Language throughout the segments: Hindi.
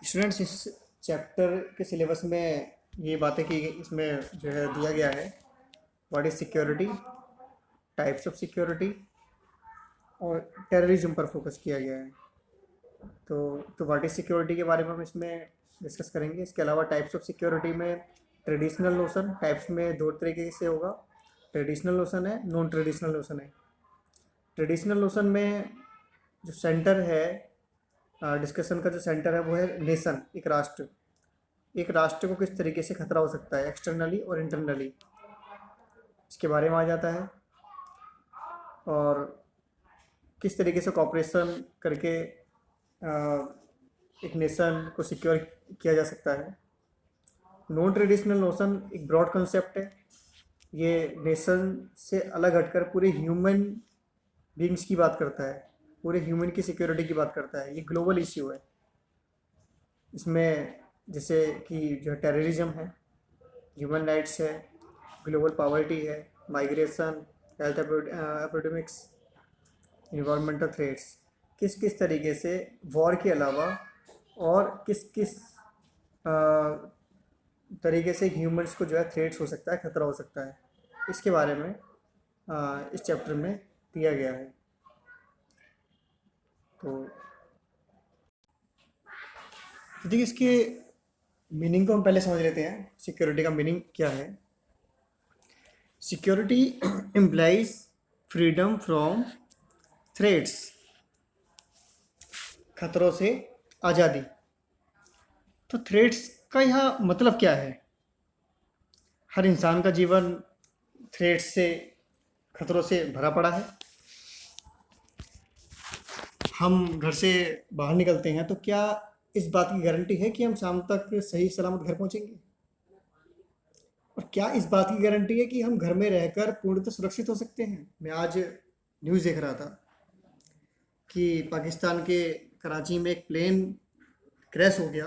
स्टूडेंट्स, इस चैप्टर के सिलेबस में ये बातें की इसमें जो है दिया गया है। What is security, types of security और टेररिज्म पर फोकस किया गया है। तो व्हाट इज़ सिक्योरिटी के बारे में हम इसमें डिस्कस करेंगे। इसके अलावा टाइप्स ऑफ सिक्योरिटी में ट्रेडिशनल नोशन, टाइप्स में दो तरीके से होगा। ट्रेडिशनल नोशन है, नॉन ट्रेडिशनल नोशन है। ट्रेडिशनल नोशन में जो सेंटर है, डिस्कशन का जो सेंटर है वो है नेशन, एक राष्ट्र। एक राष्ट्र को किस तरीके से खतरा हो सकता है एक्सटर्नली और इंटरनली, इसके बारे में आ जाता है। और किस तरीके से कॉपरेशन करके एक नेशन को सिक्योर किया जा सकता है। नॉन ट्रेडिशनल नोशन एक ब्रॉड कंसेप्ट है। ये नेशन से अलग हटकर पूरे ह्यूमन बींग्स की बात करता है, पूरे ह्यूमन की सिक्योरिटी की बात करता है। ये ग्लोबल इश्यू है। इसमें जैसे कि जो टेररिज्म है, ह्यूमन राइट्स है, ग्लोबल पॉवर्टी है, migration, health epidemics, environmental threats, किस किस तरीके से वॉर के अलावा और किस किस तरीके से ह्यूमंस को जो है थ्रेट्स हो सकता है, खतरा हो सकता है, इसके बारे में इस चैप्टर में दिया गया है। तो देखिए, इसके मीनिंग को हम पहले समझ लेते हैं। सिक्योरिटी का मीनिंग क्या है। Security implies freedom from threats, खतरों से आज़ादी। तो थ्रेट्स का यहाँ मतलब क्या है। हर इंसान का जीवन थ्रेट्स से, खतरों से भरा पड़ा है। हम घर से बाहर निकलते हैं तो क्या इस बात की गारंटी है कि हम शाम तक सही सलामत घर पहुंचेंगे? और क्या इस बात की गारंटी है कि हम घर में रहकर पूर्णतः सुरक्षित हो सकते हैं? मैं आज न्यूज़ देख रहा था कि पाकिस्तान के कराची में एक प्लेन क्रैश हो गया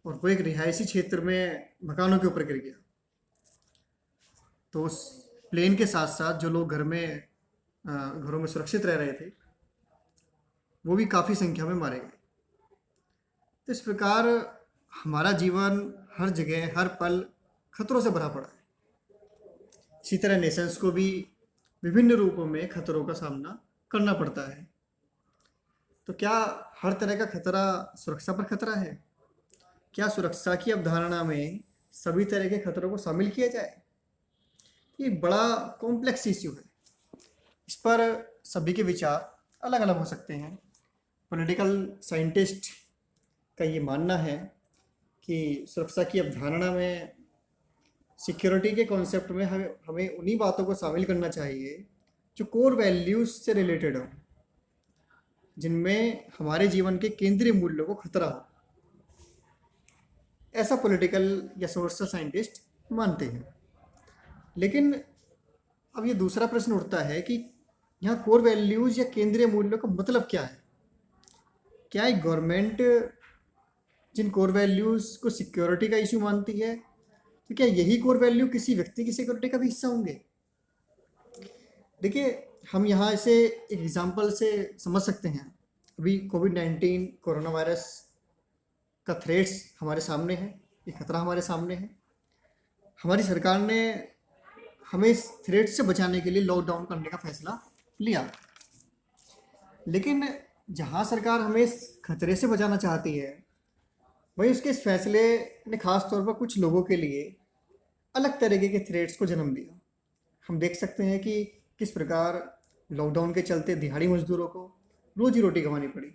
और वो एक रिहायशी क्षेत्र में मकानों के ऊपर गिर गया। तो उस प्लेन के साथ साथ जो लोग घरों में सुरक्षित रह रहे थे, वो भी काफ़ी संख्या में मारे गए। तो इस प्रकार हमारा जीवन हर जगह, हर पल खतरों से भरा पड़ा है। इसी तरह नेशंस को भी विभिन्न रूपों में खतरों का सामना करना पड़ता है। तो क्या हर तरह का खतरा सुरक्षा पर खतरा है? क्या सुरक्षा की अवधारणा में सभी तरह के खतरों को शामिल किया जाए? ये बड़ा कॉम्प्लेक्स इश्यू है। इस पर सभी के विचार अलग अलग हो सकते हैं। पॉलिटिकल साइंटिस्ट का ये मानना है कि सुरक्षा की अवधारणा में, सिक्योरिटी के कॉन्सेप्ट में हमें उन्हीं बातों को शामिल करना चाहिए जो कोर वैल्यूज से रिलेटेड हो, जिनमें हमारे जीवन के केंद्रीय मूल्यों को खतरा हो। ऐसा पॉलिटिकल या सोशल साइंटिस्ट मानते हैं। लेकिन अब ये दूसरा प्रश्न उठता है कि यहाँ कोर वैल्यूज या केंद्रीय मूल्यों का मतलब क्या है? क्या एक गवर्नमेंट जिन कोर वैल्यूज को सिक्योरिटी का इश्यू मानती है, तो क्या यही कोर वैल्यू किसी व्यक्ति की सिक्योरिटी का भी हिस्सा होंगे? देखिए, हम यहाँ इसे एक एग्जांपल से समझ सकते हैं। अभी कोविड-19 कोरोना वायरस का थ्रेट्स हमारे सामने है, ये खतरा हमारे सामने है। हमारी सरकार ने हमें इस थ्रेट से बचाने के लिए लॉकडाउन करने का फैसला लिया। लेकिन जहाँ सरकार हमें इस खतरे से बचाना चाहती है, वहीं उसके इस फैसले ने खास तौर पर कुछ लोगों के लिए अलग तरीके के थ्रेट्स को जन्म दिया। हम देख सकते हैं कि किस प्रकार लॉकडाउन के चलते दिहाड़ी मजदूरों को रोजी रोटी गंवानी पड़ी।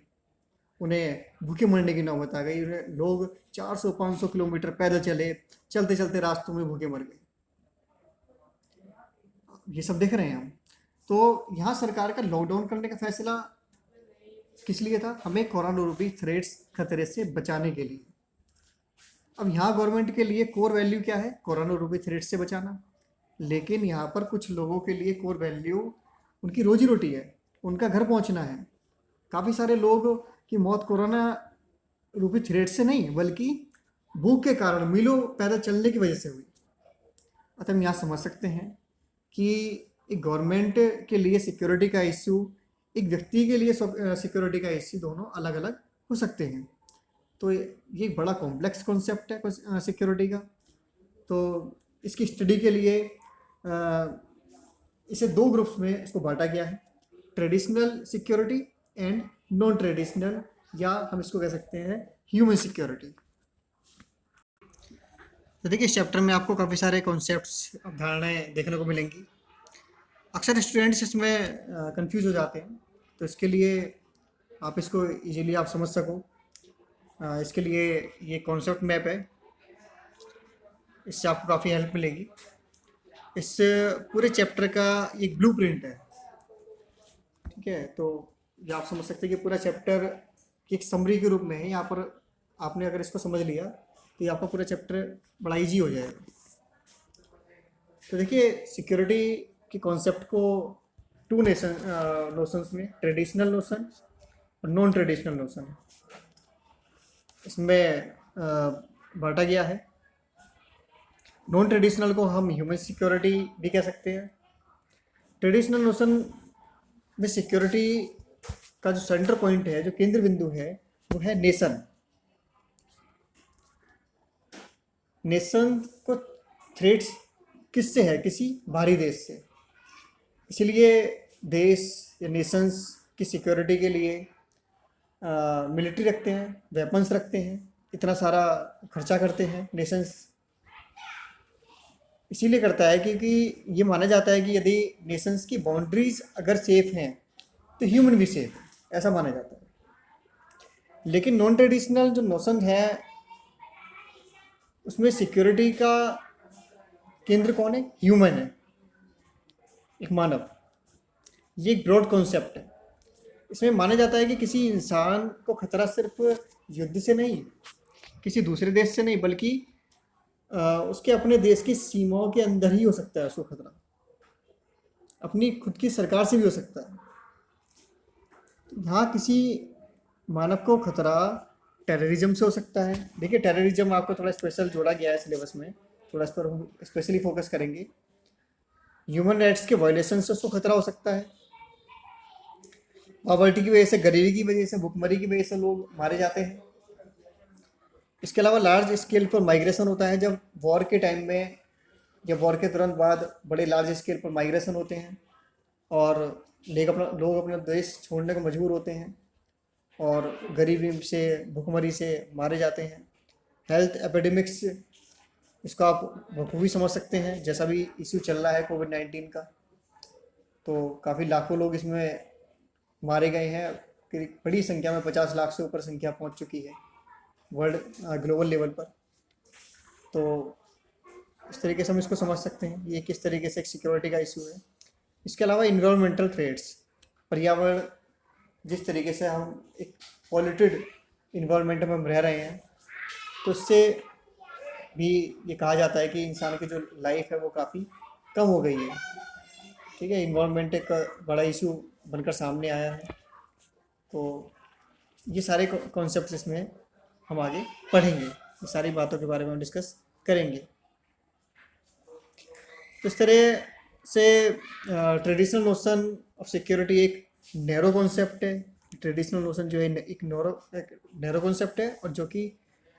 उन्हें भूखे मरने की नौबत आ गई। उन्हें लोग 400-500 किलोमीटर पैदल चले, चलते चलते रास्तों में भूखे मर गए। ये सब देख रहे हैं हम। तो यहाँ सरकार का लॉकडाउन करने का फैसला किस लिए था? हमें कोरोना रूपी थ्रेट्स, खतरे से बचाने के लिए। अब यहाँ गवर्नमेंट के लिए कोर वैल्यू क्या है? कोरोना रूपी थ्रेट से बचाना। लेकिन यहाँ पर कुछ लोगों के लिए कोर वैल्यू उनकी रोजी रोटी है, उनका घर पहुँचना है। काफ़ी सारे लोग की मौत कोरोना रूपी थ्रेट से नहीं, बल्कि भूख के कारण, मीलों पैदल चलने की वजह से हुई। अतः हम यहाँ समझ सकते हैं कि एक गवर्नमेंट के लिए सिक्योरिटी का इश्यू, एक व्यक्ति के लिए सिक्योरिटी का इश्यू, दोनों अलग अलग हो सकते हैं। तो ये एक बड़ा कॉम्प्लेक्स कॉन्सेप्ट है सिक्योरिटी का। तो इसकी स्टडी के लिए इसे दो ग्रुप्स में इसको बांटा गया है, traditional security and non traditional, या हम इसको कह सकते हैं ह्यूमन सिक्योरिटी। तो देखिए, इस चैप्टर में आपको काफ़ी सारे कॉन्सेप्ट्स, अवधारणाएं देखने को मिलेंगी। अक्सर स्टूडेंट्स इसमें कंफ्यूज हो जाते हैं, तो इसके लिए आप इसको इजीली आप समझ सको, इसके लिए ये कॉन्सेप्ट मैप है, इससे आपको काफ़ी हेल्प मिलेगी। इस पूरे चैप्टर का एक ब्लूप्रिंट है, ठीक है। तो ये आप समझ सकते हैं कि पूरा चैप्टर एक समरी के रूप में है। यहाँ पर आपने अगर इसको समझ लिया तो ये आपका पूरा चैप्टर बड़ा इजी हो जाएगा। तो देखिए, सिक्योरिटी के कॉन्सेप्ट को टू नोशंस में, ट्रेडिशनल नोशन और नॉन ट्रेडिशनल नोशन, इसमें बांटा गया है। नॉन ट्रेडिशनल को हम ह्यूमन सिक्योरिटी भी कह सकते हैं। ट्रेडिशनल नोशन में सिक्योरिटी का जो सेंटर पॉइंट है, जो केंद्र बिंदु है, वो है नेशन। नेशन को थ्रेट्स किससे है? किसी बाहरी देश से। इसलिए देश या नेशंस की सिक्योरिटी के लिए मिलिट्री रखते हैं, वेपन्स रखते हैं, इतना सारा खर्चा करते हैं नेशंस। इसीलिए करता है क्योंकि ये माना जाता है कि यदि नेशंस की बाउंड्रीज अगर सेफ हैं तो ह्यूमन भी सेफ है, ऐसा माना जाता है। लेकिन नॉन ट्रेडिशनल जो नोशन है, उसमें सिक्योरिटी का केंद्र कौन है? ह्यूमन है, एक मानव। ये एक ब्रॉड कॉन्सेप्ट है। इसमें माना जाता है कि किसी इंसान को खतरा सिर्फ युद्ध से नहीं, किसी दूसरे देश से नहीं, बल्कि उसके अपने देश की सीमाओं के अंदर ही हो सकता है। उसको खतरा अपनी खुद की सरकार से भी हो सकता है। यहाँ किसी मानव को खतरा टेररिज्म से हो सकता है। देखिए, टेररिज्म आपको थोड़ा स्पेशल जोड़ा गया है सिलेबस में, थोड़ा इस पर हम स्पेशली फोकस करेंगे। ह्यूमन राइट्स के वायलेशन से उसको खतरा हो सकता है। पॉवर्टी की वजह से, गरीबी की वजह से, भुखमरी की वजह से लोग मारे जाते हैं। इसके अलावा लार्ज स्केल पर माइग्रेशन होता है, जब वॉर के टाइम में या वॉर के तुरंत बाद बड़े लार्ज स्केल पर माइग्रेशन होते हैं और लोग अपना देश छोड़ने को मजबूर होते हैं और गरीबी से, भुखमरी से मारे जाते हैं। हेल्थ एपिडेमिक्स, इसको आप बखूबी समझ सकते हैं, जैसा भी इश्यू चल रहा है कोविड-19 का, तो काफ़ी लाखों लोग इसमें मारे गए हैं। बड़ी संख्या में 50 लाख से ऊपर संख्या पहुंच चुकी है वर्ल्ड ग्लोबल लेवल पर। तो इस तरीके से हम इसको समझ सकते हैं, ये किस तरीके से एक सिक्योरिटी का इशू है। इसके अलावा इन्वायरमेंटल थ्रेट्स, पर्यावरण, जिस तरीके से हम एक पॉल्यूटेड इन्वायरमेंट में हम रह रहे हैं, तो इससे भी ये कहा जाता है कि इंसान की जो लाइफ है वो काफ़ी कम हो गई है। ठीक है, इन्वायरमेंट एक बड़ा इशू बनकर सामने आया है। तो ये सारे कॉन्सेप्ट्स इसमें हम आगे पढ़ेंगे, ये सारी बातों के बारे में हम डिस्कस करेंगे। तो इस तरह से ट्रेडिशनल नोशन ऑफ सिक्योरिटी एक नैरो कॉन्सेप्ट है। ट्रेडिशनल नोशन जो है एक नैरो कॉन्सेप्ट है और जो कि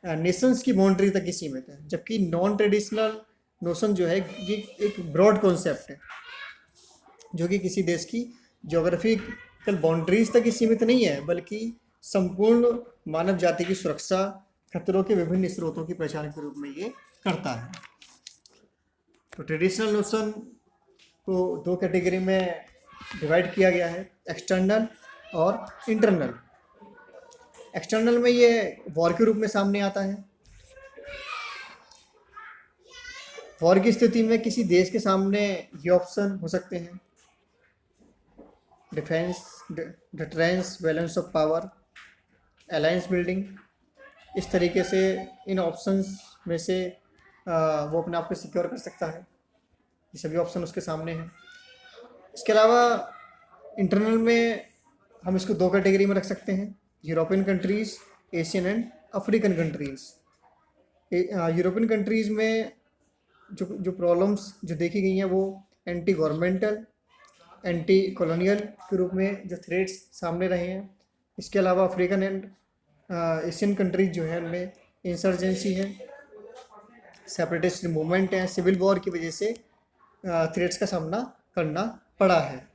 नेशंस की बाउंड्री तक ही सीमित है, जबकि नॉन ट्रेडिशनल नोशन जो है ये एक ब्रॉड कॉन्सेप्ट है, जो कि किसी देश की ज्योग्राफिकल बाउंड्रीज तक ही सीमित नहीं है, बल्कि संपूर्ण मानव जाति की सुरक्षा, खतरों के विभिन्न स्रोतों की पहचान के रूप में ये करता है। तो ट्रेडिशनल नोशन को दो कैटेगरी में डिवाइड किया गया है, एक्सटर्नल और इंटरनल। एक्सटर्नल में ये वॉर के रूप में सामने आता है। वॉर की स्थिति में किसी देश के सामने ये ऑप्शन हो सकते हैं: defence, deterrence, balance of power, alliance building. इस तरीके से इन ऑप्शंस में से वो अपने आप को सिक्योर कर सकता है। ये सभी ऑप्शन उसके सामने हैं। इसके अलावा इंटरनल में हम इसको दो कैटेगरी में रख सकते हैं: European countries, Asian and African countries. European countries में जो प्रॉब्लम्स जो देखी गई हैं वो एंटी गवर्नमेंटल, एंटी कॉलोनियल के रूप में जो थ्रेट्स सामने रहे हैं। इसके अलावा अफ्रीकन एंड एशियन कंट्रीज जो है उनमें इंसर्जेंसी है, सेपरेटिस्ट मूवमेंट है, सिविल वॉर की वजह से थ्रेट्स का सामना करना पड़ा है।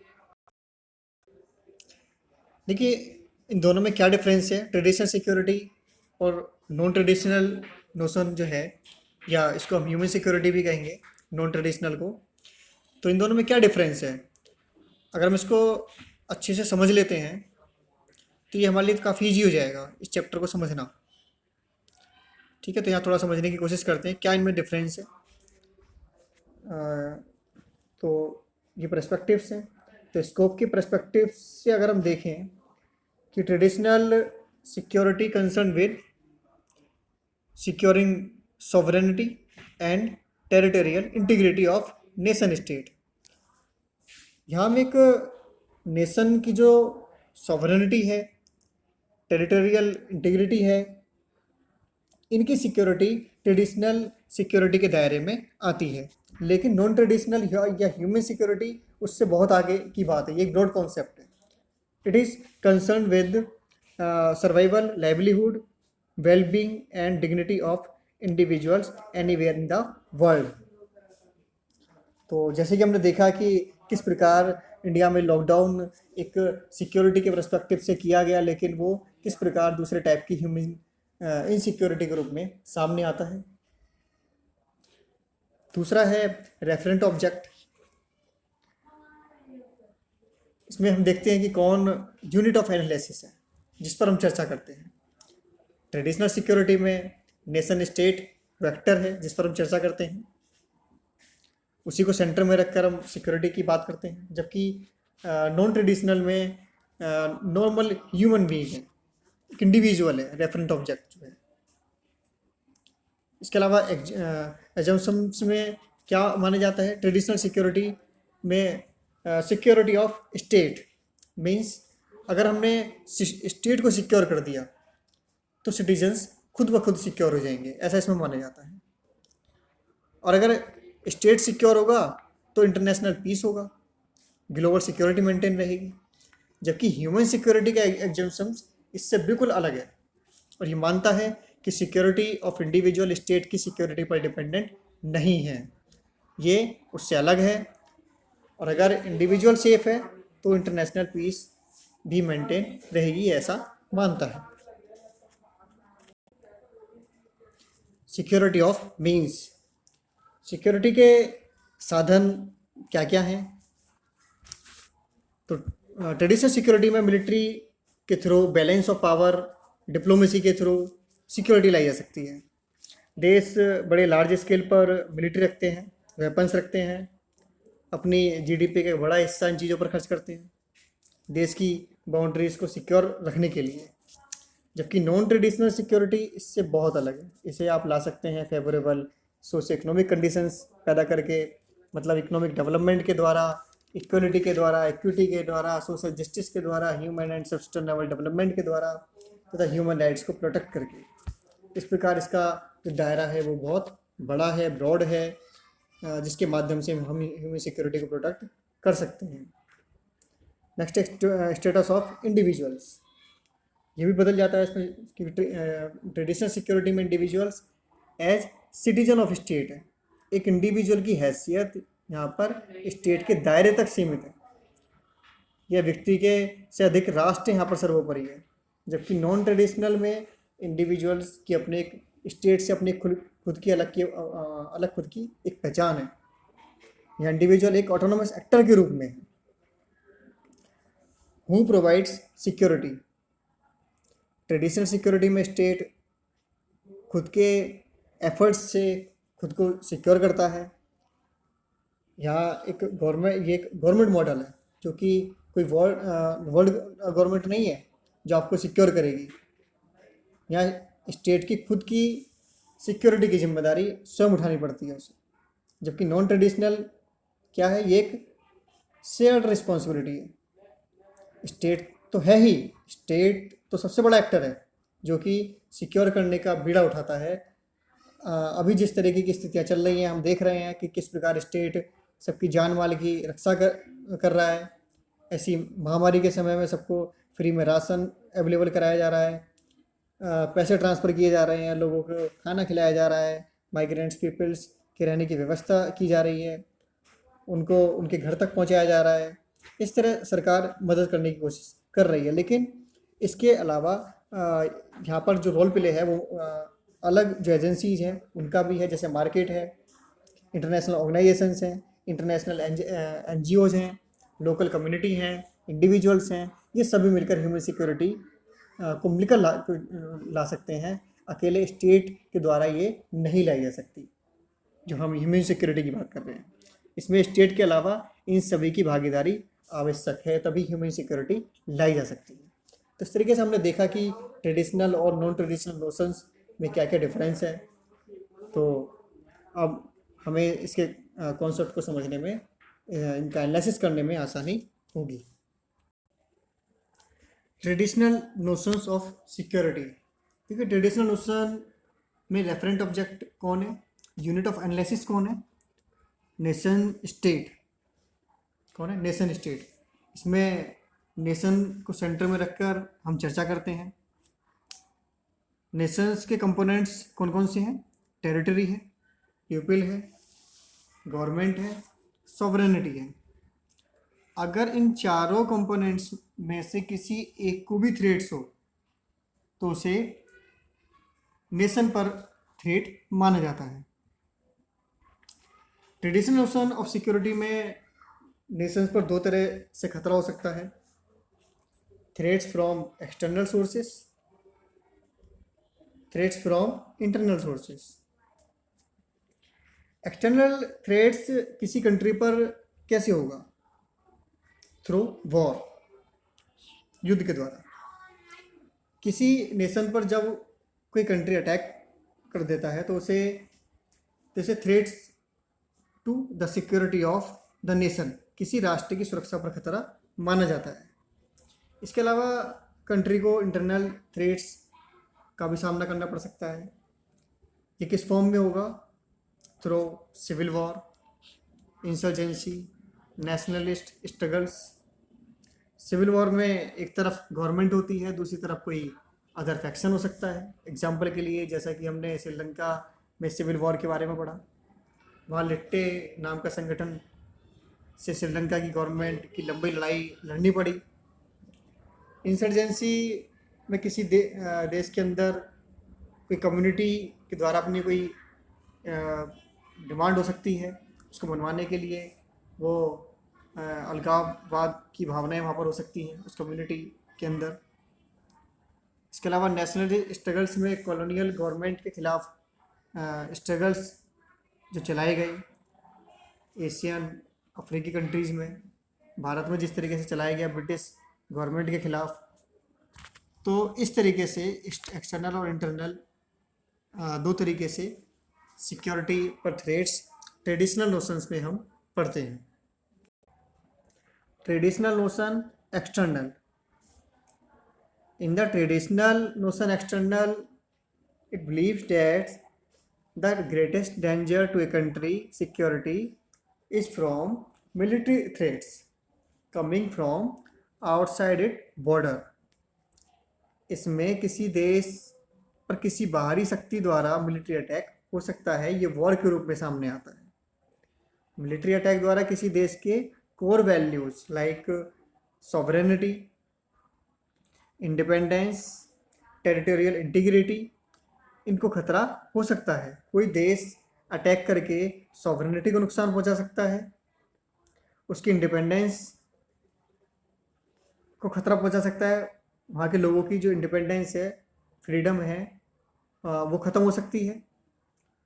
देखिए इन दोनों में क्या डिफरेंस है, ट्रेडिशनल सिक्योरिटी और नॉन ट्रेडिशनल नोशन जो है, या इसको हम ह्यूमन सिक्योरिटी भी कहेंगे नॉन ट्रेडिशनल को। तो इन दोनों में क्या डिफरेंस है, अगर हम इसको अच्छे से समझ लेते हैं तो ये हमारे लिए काफ़ी ईजी हो जाएगा इस चैप्टर को समझना। ठीक है, तो यहाँ थोड़ा समझने की कोशिश करते हैं क्या इनमें डिफरेंस है। तो ये पर्सपेक्टिव्स हैं। तो स्कोप के पर्सपेक्टिव से अगर हम देखें कि traditional security concern with securing sovereignty and territorial integrity of nation state. यहाँ हम एक नेशन की जो सॉवरेनिटी है, टेरिटोरियल इंटीग्रिटी है, इनकी सिक्योरिटी ट्रेडिशनल सिक्योरिटी के दायरे में आती है। लेकिन नॉन ट्रेडिशनल या ह्यूमन सिक्योरिटी उससे बहुत आगे की बात है, ये एक ब्रॉड कॉन्सेप्ट है। It is concern with survival, livelihood, wellbeing and dignity of individuals anywhere in the world. तो जैसे कि हमने देखा कि किस प्रकार इंडिया में लॉकडाउन एक सिक्योरिटी के पर्सपेक्टिव से किया गया, लेकिन वो किस प्रकार दूसरे टाइप की ह्यूमन इनसिक्योरिटी के रूप में सामने आता है। दूसरा है रेफरेंट ऑब्जेक्ट। इसमें हम देखते हैं कि कौन यूनिट ऑफ एनालिसिस है जिस पर हम चर्चा करते हैं। ट्रेडिशनल सिक्योरिटी में नेशन स्टेट वेक्टर है जिस पर हम चर्चा करते हैं, उसी को सेंटर में रखकर हम सिक्योरिटी की बात करते हैं। जबकि नॉन ट्रेडिशनल में नॉर्मल ह्यूमन बीइंग है, एक इंडिविजुअल है रेफरेंट ऑब्जेक्ट जो है। इसके अलावा एजम्पशंस में क्या माना जाता है, ट्रेडिशनल सिक्योरिटी में सिक्योरिटी ऑफ स्टेट मीन्स अगर हमने स्टेट को सिक्योर कर दिया तो सिटीजन्स खुद ब खुद सिक्योर हो जाएंगे, ऐसा इसमें माना जाता है। और अगर स्टेट सिक्योर होगा तो इंटरनेशनल पीस होगा, ग्लोबल सिक्योरिटी मेंटेन रहेगी। जबकि ह्यूमन सिक्योरिटी का एग्जम्पशंस इससे बिल्कुल अलग है और ये मानता है कि सिक्योरिटी ऑफ इंडिविजुअल स्टेट की सिक्योरिटी पर डिपेंडेंट नहीं है, ये उससे अलग है। और अगर इंडिविजुअल सेफ है तो इंटरनेशनल पीस भी मेंटेन रहेगी, ऐसा मानता है। सिक्योरिटी ऑफ मीन्स, सिक्योरिटी के साधन क्या क्या हैं। तो ट्रेडिशनल सिक्योरिटी में मिलिट्री के through, balance of power, diplomacy के थ्रू सिक्योरिटी लाई जा सकती है। देश बड़े लार्ज स्केल पर मिलिट्री रखते हैं, वेपन्स रखते हैं, अपनी जीडीपी का बड़ा हिस्सा इन चीज़ों पर खर्च करते हैं देश की बाउंड्रीज को सिक्योर रखने के लिए। जबकि नॉन ट्रेडिशनल सिक्योरिटी इससे बहुत अलग है। इसे आप ला सकते हैं फेवरेबल सोशो इकोनॉमिक कंडीशंस पैदा करके, मतलब इकोनॉमिक डेवलपमेंट के द्वारा, इक्वलिटी के द्वारा, इक्विटी के द्वारा, सोशल जस्टिस के द्वारा, ह्यूमन एंड सस्टेनेबल डेवलपमेंट के द्वारा, तथा ह्यूमन राइट्स को प्रोटेक्ट करके। इस प्रकार इसका जो दायरा है वो बहुत बड़ा है, ब्रॉड है, जिसके माध्यम से हम ह्यूमन सिक्योरिटी को प्रोटेक्ट कर सकते हैं। नेक्स्ट स्टेटस ऑफ इंडिविजुअल्स, ये भी बदल जाता है इसमें। ट्रेडिशनल सिक्योरिटी में individuals as citizen of state है, एक इंडिविजुअल की हैसियत यहाँ पर स्टेट के दायरे तक सीमित है, यह व्यक्ति के से अधिक राष्ट्र यहाँ पर सर्वोपरि है। जबकि नॉन ट्रेडिशनल में इंडिविजुअल्स की अपने एक स्टेट से अपनी खुद की अलग खुद की एक पहचान है। यहाँ इंडिविजुअल एक ऑटोनोमस एक्टर के रूप में है। Who provides security, traditional security में स्टेट खुद के एफर्ट्स से खुद को सिक्योर करता है। यहाँ एक गवर्नमेंट मॉडल है जो कि कोई वर्ल्ड गवर्नमेंट नहीं है जो आपको सिक्योर करेगी। यहाँ स्टेट की खुद की सिक्योरिटी की जिम्मेदारी स्वयं उठानी पड़ती है उसे। जबकि नॉन ट्रेडिशनल क्या है, ये एक शेयर्ड रिस्पॉन्सिबिलिटी है। स्टेट तो है ही, स्टेट तो सबसे बड़ा एक्टर है जो कि सिक्योर करने का बीड़ा उठाता है। अभी जिस तरीके की स्थितियाँ चल रही हैं, हम देख रहे हैं कि किस प्रकार स्टेट सबकी जान माल की रक्षा कर रहा है। ऐसी महामारी के समय में सबको फ्री में राशन अवेलेबल कराया जा रहा है, पैसे ट्रांसफ़र किए जा रहे हैं, लोगों को खाना खिलाया जा रहा है, माइग्रेंट्स पीपल्स के रहने की व्यवस्था की जा रही है, उनको उनके घर तक पहुंचाया जा रहा है। इस तरह सरकार मदद करने की कोशिश कर रही है, लेकिन इसके अलावा यहाँ पर जो रोल प्ले है वो अलग जो एजेंसीज़ हैं उनका भी है, जैसे मार्केट है, इंटरनेशनल ऑर्गेनाइजेशंस हैं, इंटरनेशनल एनजीओज़ हैं, लोकल कम्युनिटी हैं, इंडिविजुअल्स हैं। ये सभी मिलकर ह्यूमन सिक्योरिटी को मिलकर ला सकते हैं। अकेले स्टेट के द्वारा ये नहीं लाई जा सकती, जो हम ह्यूमन सिक्योरिटी की बात कर रहे हैं। इसमें स्टेट के अलावा इन सभी की भागीदारी आवश्यक है, तभी ह्यूमन सिक्योरिटी लाई जा सकती है। तो इस तरीके से हमने देखा कि ट्रेडिशनल और नॉन ट्रेडिशनल नोशंस में क्या क्या डिफरेंस है। तो अब हमें इसके कॉन्सेप्ट को समझने में, इनका एनालिसिस करने में आसानी होगी। ट्रेडिशनल नोशंस ऑफ सिक्योरिटी, क्योंकि ट्रेडिशनल नोशन में रेफरेंट ऑब्जेक्ट कौन है, यूनिट ऑफ एनालिसिस कौन है, नेशन स्टेट कौन है, नेशन स्टेट। इसमें नेशन को सेंटर में रखकर हम चर्चा करते हैं। नेशंस के कंपोनेंट्स कौन कौन से हैं, टेरिटरी है, पीपल है, गवर्नमेंट है, सॉवरेनिटी है। अगर इन चारों कंपोनेंट्स में से किसी एक को भी थ्रेट्स हो तो उसे नेशन पर थ्रेट माना जाता है। ट्रेडिशनल नोशन ऑफ सिक्योरिटी में नेशंस पर दो तरह से खतरा हो सकता है, threats from external sources, threats from internal sources. External threats किसी कंट्री पर कैसे होगा, थ्रू वॉर, युद्ध के द्वारा। किसी नेशन पर जब कोई कंट्री अटैक कर देता है तो उसे जैसे threats to the security of the nation, किसी राष्ट्र की सुरक्षा पर खतरा माना जाता है। इसके अलावा कंट्री को इंटरनल थ्रेट्स का भी सामना करना पड़ सकता है। ये किस फॉर्म में होगा, through civil war, insurgency, nationalist struggles. Civil war में एक तरफ गवर्नमेंट होती है, दूसरी तरफ कोई अदर फैक्शन हो सकता है। एग्जाम्पल के लिए जैसा कि हमने श्रीलंका में सिविल वॉर के बारे में पढ़ा, वहाँ लिट्टे नाम का संगठन से श्रीलंका की गवर्नमेंट की लंबी लड़ाई लड़नी पड़ी। इंसर्जेंसी में किसी देश के अंदर कोई कम्युनिटी के द्वारा अपनी कोई डिमांड हो सकती है, उसको मनवाने के लिए वो अलगाववाद की भावनाएं वहाँ पर हो सकती हैं उस कम्युनिटी के अंदर। इसके अलावा नेशनल स्ट्रगल्स में कॉलोनियल गवर्नमेंट के खिलाफ स्ट्रगल्स जो चलाए गए एशियन अफ्रीकी कंट्रीज़ में, भारत में जिस तरीके से चलाया गया ब्रिटिश गवर्नमेंट के खिलाफ। तो इस तरीके से एक्सटर्नल और इंटरनल दो तरीके से सिक्योरिटी पर थ्रेट्स ट्रेडिशनल नोशंस में हम पढ़ते हैं। Traditional notion external, in the traditional notion external, it believes that the greatest danger to a country security is from military threats coming from outside its border। इसमें किसी देश पर किसी बाहरी शक्ति द्वारा मिलिट्री अटैक हो सकता है, ये वॉर के रूप में सामने आता है। मिलिट्री अटैक द्वारा किसी देश के core values like sovereignty, independence, territorial integrity, इनको खतरा हो सकता है। कोई देश अटैक करके सॉवरेनिटी को नुकसान पहुंचा सकता है, उसकी इंडिपेंडेंस को खतरा पहुंचा सकता है, वहाँ के लोगों की जो इंडिपेंडेंस है, फ्रीडम है, वो ख़त्म हो सकती है।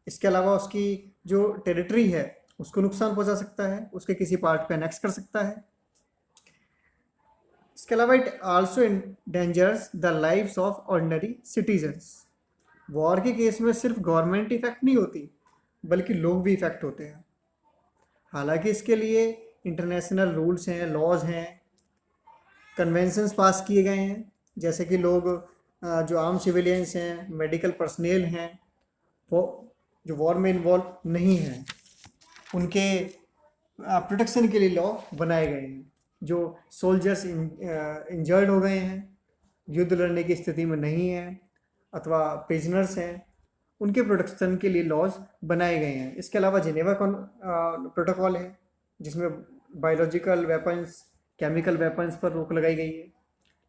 इसके अलावा उसकी जो टेरिटरी है उसको नुकसान पहुंचा सकता है, उसके किसी पार्ट पे एनेक्स कर सकता है। इसके अलावा it also endangers the lives of ordinary citizens. War के केस में सिर्फ गवर्नमेंट इफेक्ट नहीं होती बल्कि लोग भी इफेक्ट होते हैं। हालांकि इसके लिए इंटरनेशनल रूल्स हैं, लॉज हैं, कन्वेंशंस पास किए गए हैं, जैसे कि लोग जो आम सिविलियंस हैं, मेडिकल पर्सनेल हैं, वो जो वॉर में इन्वॉल्व नहीं हैं, उनके प्रोटेक्शन के लिए लॉ बनाए गए हैं। जो सोल्जर्स इंजर्ड हो गए हैं, युद्ध लड़ने की स्थिति में नहीं हैं, अथवा प्रिजनर्स हैं, उनके प्रोटेक्शन के लिए लॉज बनाए गए हैं। इसके अलावा जिनेवा प्रोटोकॉल है, जिसमें बायोलॉजिकल वेपन्स, केमिकल वेपन्स पर रोक लगाई गई है।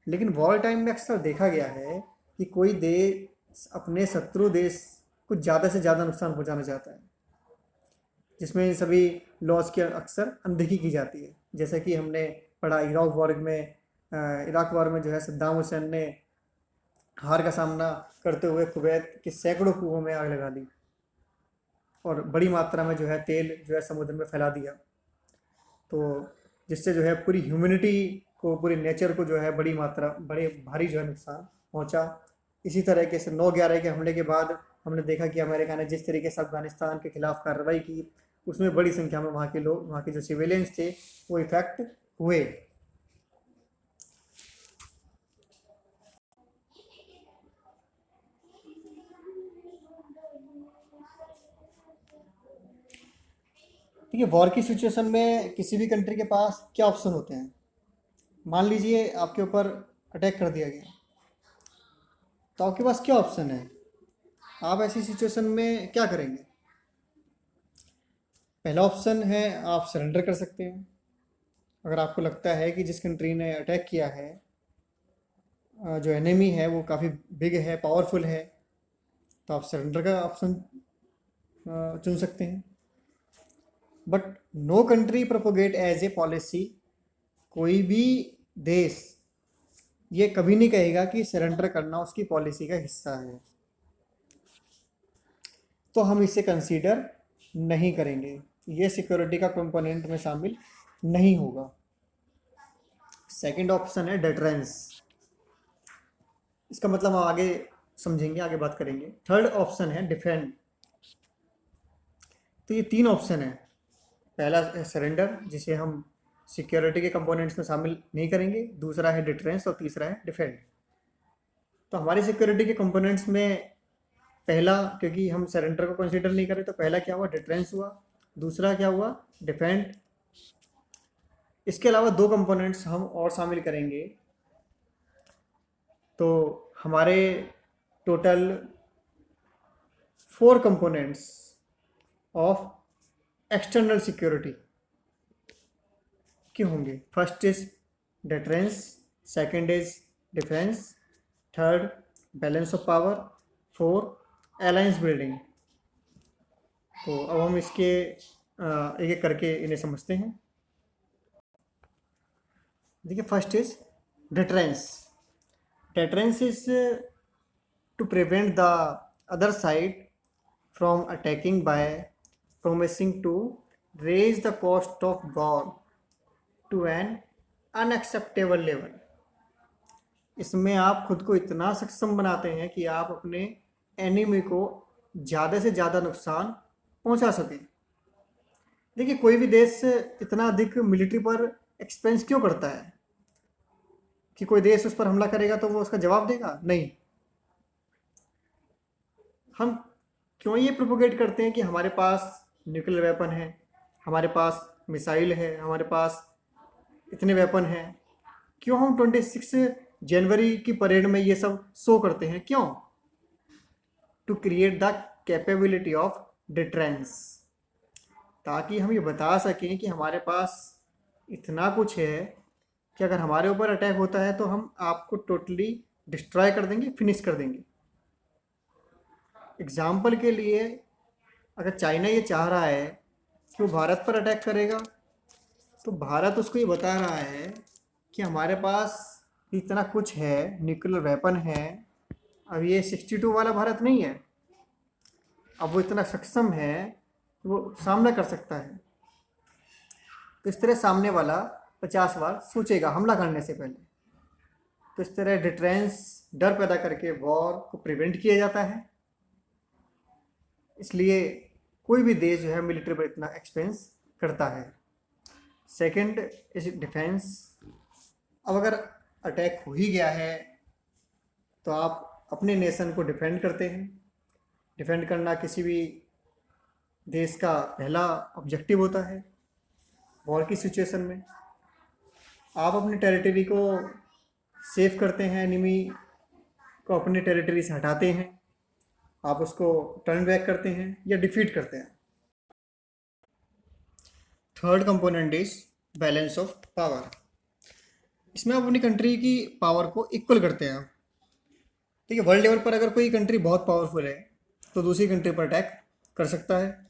लेकिन वॉर टाइम में अक्सर देखा गया है कि कोई देश अपने शत्रु देश को ज़्यादा से ज़्यादा नुकसान पहुंचाना चाहता है, जिसमें इन सभी लॉज की अक्सर अनदेखी की जाती है। जैसा कि हमने पढ़ा इराक वॉर में जो है सद्दाम हुसैन ने हार का सामना करते हुए कुवैत के सैकड़ों कुओं में आग लगा दी और बड़ी मात्रा में जो है तेल जो है समुद्र में फैला दिया। तो जिससे जो है पूरी ह्यूमैनिटी को, पूरी नेचर को जो है बड़े भारी जो है नुकसान पहुंचा। इसी तरीके से 9/11 के हमले के बाद हमने देखा कि अमेरिका ने जिस तरीके से अफगानिस्तान के खिलाफ कार्रवाई की, उसमें बड़ी संख्या में वहाँ के जो सिविलियंस थे वो इफेक्ट हुए। ठीक है, वॉर की सिचुएशन में किसी भी कंट्री के पास क्या ऑप्शन होते हैं? मान लीजिए आपके ऊपर अटैक कर दिया गया, तो आपके पास क्या ऑप्शन है? आप ऐसी सिचुएशन में क्या करेंगे? पहला ऑप्शन है, आप सरेंडर कर सकते हैं। अगर आपको लगता है कि जिस कंट्री ने अटैक किया है, जो एनिमी है वो काफ़ी बिग है, पावरफुल है, तो आप सरेंडर का ऑप्शन चुन सकते हैं। But no country propagate as a policy, कोई भी देश ये कभी नहीं कहेगा कि सरेंडर करना उसकी पॉलिसी का हिस्सा है, तो हम इसे कंसीडर नहीं करेंगे, ये सिक्योरिटी का कंपोनेंट में शामिल नहीं होगा। सेकंड ऑप्शन है डिटरेंस। इसका मतलब हम आगे समझेंगे, आगे बात करेंगे। थर्ड ऑप्शन है डिफेंड। तो ये 3 ऑप्शन है। पहला है सरेंडर, जिसे हम सिक्योरिटी के कंपोनेंट्स में शामिल नहीं करेंगे। दूसरा है डिटरेंस और तीसरा है डिफेंड। तो हमारे सिक्योरिटी के कंपोनेंट्स में पहला, क्योंकि हम सरेंडर को कंसीडर नहीं करें, तो पहला क्या हुआ? डिटरेंस हुआ। दूसरा क्या हुआ? डिफेंड। इसके अलावा 2 कंपोनेंट्स हम और शामिल करेंगे, तो हमारे total 4 components of external security क्यों होंगे? First is deterrence, second is defence, third balance of power, 4 alliance building. तो अब हम इसके एक एक करके इन्हें समझते हैं। देखिए, first is deterrence. Deterrence is to prevent the other side from attacking by promising to raise the cost of war to an unacceptable level। इसमें आप खुद को इतना सक्षम बनाते हैं कि आप अपने एनिमी को ज़्यादा से ज़्यादा नुकसान पहुंचा सकें। देखिए, कोई भी देश इतना अधिक मिलिट्री पर एक्सपेंस क्यों करता है? कि कोई देश उस पर हमला करेगा तो वो उसका जवाब देगा? नहीं। हम क्यों ये प्रोपोगेट करते हैं कि हमारे पास न्यूक्लियर वेपन है, हमारे पास मिसाइल है, हमारे पास इतने वेपन हैं? क्यों हम 26 जनवरी की परेड में ये सब शो करते हैं? क्यों? To create the capability of deterrence, ताकि हम ये बता सकें कि हमारे पास इतना कुछ है कि अगर हमारे ऊपर अटैक होता है तो हम आपको टोटली डिस्ट्रॉय कर देंगे, फिनिश कर देंगे। एग्जाम्पल के लिए, अगर चाइना ये चाह रहा है कि वो भारत पर अटैक करेगा, तो भारत उसको ये बता रहा है कि हमारे पास इतना कुछ है, न्यूक्लियर वेपन है। अब ये 62 वाला भारत नहीं है, अब वो इतना सक्षम है कि वो सामना कर सकता है। तो इस तरह सामने वाला 50 बार सोचेगा हमला करने से पहले। तो इस तरह डिटरेंस, डर पैदा करके वॉर को प्रिवेंट किया जाता है। इसलिए कोई भी देश जो है मिलिट्री पर इतना एक्सपेंस करता है। Second is defence. अब अगर अटैक हो ही गया है तो आप अपने नेशन को डिफेंड करते हैं। डिफेंड करना किसी भी देश का पहला ऑब्जेक्टिव होता है वॉर की सिचुएशन में। आप अपनी टेरिटरी को सेफ करते हैं एनिमी को अपनी टेरिटरी से हटाते हैं, आप उसको टर्न बैक करते हैं या डिफीट करते हैं। Third component is balance of power. इसमें आप अपनी कंट्री की पावर को इक्वल करते हैं। ठीक है, वर्ल्ड लेवल पर अगर कोई कंट्री बहुत पावरफुल है तो दूसरी कंट्री पर अटैक कर सकता है।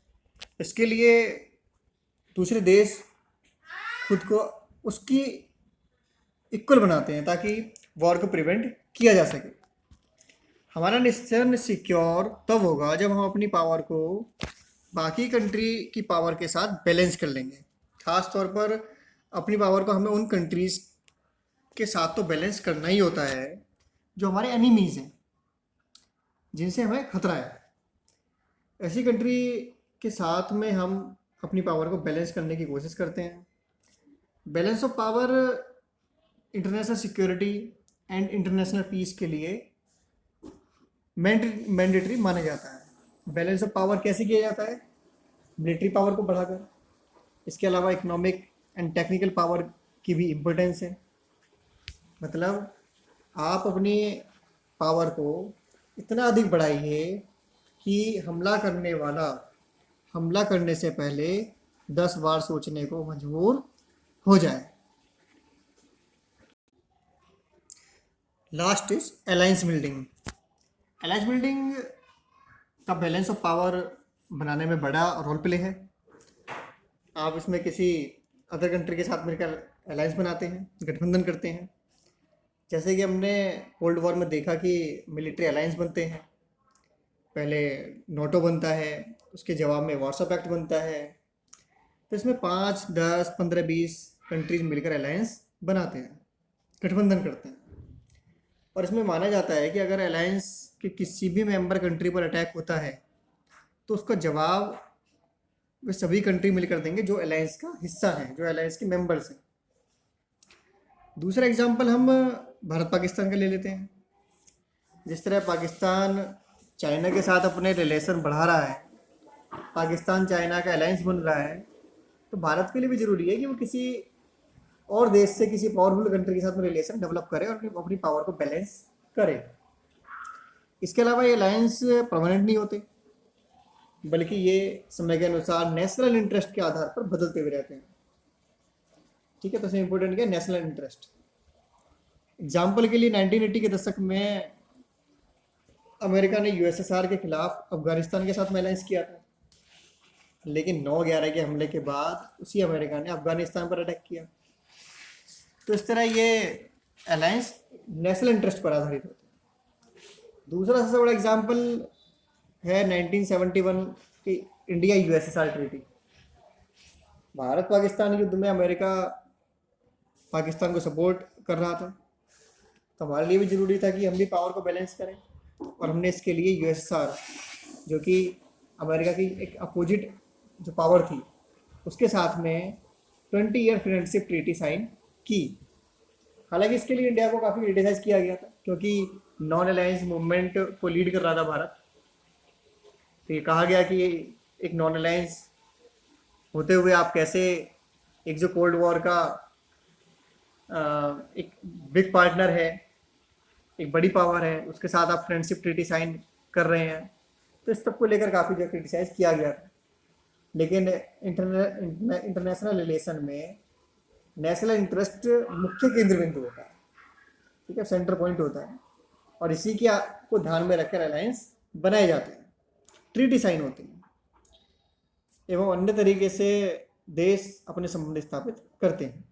इसके लिए दूसरे देश खुद को उसकी इक्वल बनाते हैं ताकि वॉर को प्रिवेंट किया जा सके। हमारा नेशन सिक्योर तब होगा जब हम अपनी पावर को बाकी कंट्री की पावर के साथ बैलेंस कर लेंगे। खास तौर पर अपनी पावर को हमें उन कंट्रीज़ के साथ तो बैलेंस करना ही होता है जो हमारे एनिमीज़ हैं, जिनसे हमें खतरा है। ऐसी कंट्री के साथ में हम अपनी पावर को बैलेंस करने की कोशिश करते हैं। Balance of power international security and international peace के लिए मैंडेटरी माना जाता है। बैलेंस ऑफ पावर कैसे किया जाता है? मिलिट्री पावर को बढ़ाकर। इसके अलावा इकोनॉमिक एंड टेक्निकल पावर की भी इम्पोर्टेंस है। मतलब आप अपनी पावर को इतना अधिक बढ़ाइए कि हमला करने वाला हमला करने से पहले 10 बार सोचने को मजबूर हो जाए। Last is alliance building. Alliance building का बैलेंस ऑफ पावर बनाने में बड़ा रोल प्ले है। आप इसमें किसी अदर कंट्री के साथ मिलकर अलायंस बनाते हैं, गठबंधन करते हैं। जैसे कि हमने कोल्ड वॉर में देखा कि मिलिट्री अलायंस बनते हैं। पहले नाटो बनता है, उसके जवाब में वार्सो पैक्ट बनता है। तो इसमें 5, 10, 15, 20 कंट्रीज मिलकर अलायंस बनाते हैं, गठबंधन करते हैं। और इसमें माना जाता है कि अगर अलायंस के किसी भी मेंबर कंट्री पर अटैक होता है तो उसका जवाब वे सभी कंट्री मिलकर देंगे जो अलायंस का हिस्सा हैं, जो अलायंस के मेंबर्स हैं। दूसरा एग्जांपल हम भारत पाकिस्तान का ले लेते हैं। जिस तरह पाकिस्तान चाइना के साथ अपने रिलेशन बढ़ा रहा है, पाकिस्तान चाइना का अलायंस बन रहा है, तो भारत के लिए भी ज़रूरी है कि वो किसी और देश से, किसी पावरफुल कंट्री के साथ में रिलेशन डेवलप करे और अपनी पावर को बैलेंस करे। इसके अलावा ये अलायंस परमानेंट नहीं होते, बल्कि ये समय के अनुसार नेशनल इंटरेस्ट के आधार पर बदलते हुए रहते हैं। ठीक है, तो इसमें इंपॉर्टेंट क्या है? National interest. एग्जाम्पल के लिए 1980 के दशक में अमेरिका ने यूएसएसआर के खिलाफ अफगानिस्तान के साथ में अलायंस किया था, लेकिन 9/11 के हमले के बाद उसी अमेरिका ने अफगानिस्तान पर अटैक किया। तो इस तरह ये अलायंस नेशनल इंटरेस्ट पर आधारित होते हैं। दूसरा सबसे बड़ा एग्जाम्पल है 1971 की India USSR treaty. Bharat Pakistan युद्ध में अमेरिका पाकिस्तान को सपोर्ट कर रहा था, तो हमारे लिए भी ज़रूरी था कि हम भी पावर को बैलेंस करें। और हमने इसके लिए यूएसएसआर, जो कि अमेरिका की एक अपोजिट जो पावर थी, उसके साथ में 20 ईयर फ्रेंडशिप ट्रीटी साइन की। हालांकि इसके लिए इंडिया को काफ़ी क्रिटिसाइज किया गया था, क्योंकि नॉन अलायंस मूवमेंट को लीड कर रहा था भारत। तो ये कहा गया कि एक नॉन अलायंस होते हुए आप कैसे एक जो कोल्ड वॉर का एक बिग पार्टनर है, एक बड़ी पावर है, उसके साथ आप फ्रेंडशिप ट्रीटी साइन कर रहे हैं। तो इस सब को लेकर काफ़ी जो क्रिटिसाइज किया गया था। लेकिन इंटरनेशनल रिलेशन में नेशनल इंटरेस्ट मुख्य केंद्र बिंदु होता है। ठीक है, सेंटर पॉइंट होता है, और इसी के को ध्यान में रखकर अलायंस बनाए जाते हैं, ट्रीटी साइन होती हैं, एवं अन्य तरीके से देश अपने संबंध स्थापित करते हैं।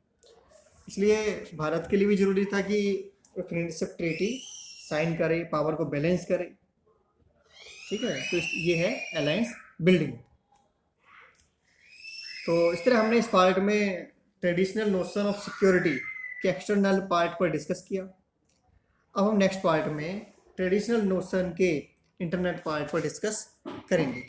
इसलिए भारत के लिए भी जरूरी था कि फ्रेंडशिप ट्रीटी साइन करे, पावर को बैलेंस करे। ठीक है, तो ये है अलायंस बिल्डिंग। तो इस तरह हमने इस पार्ट में ट्रेडिशनल नोशन ऑफ सिक्योरिटी के एक्सटर्नल पार्ट पर डिस्कस किया। अब हम नेक्स्ट पार्ट में ट्रेडिशनल नोशन के इंटरनल पार्ट पर डिस्कस करेंगे।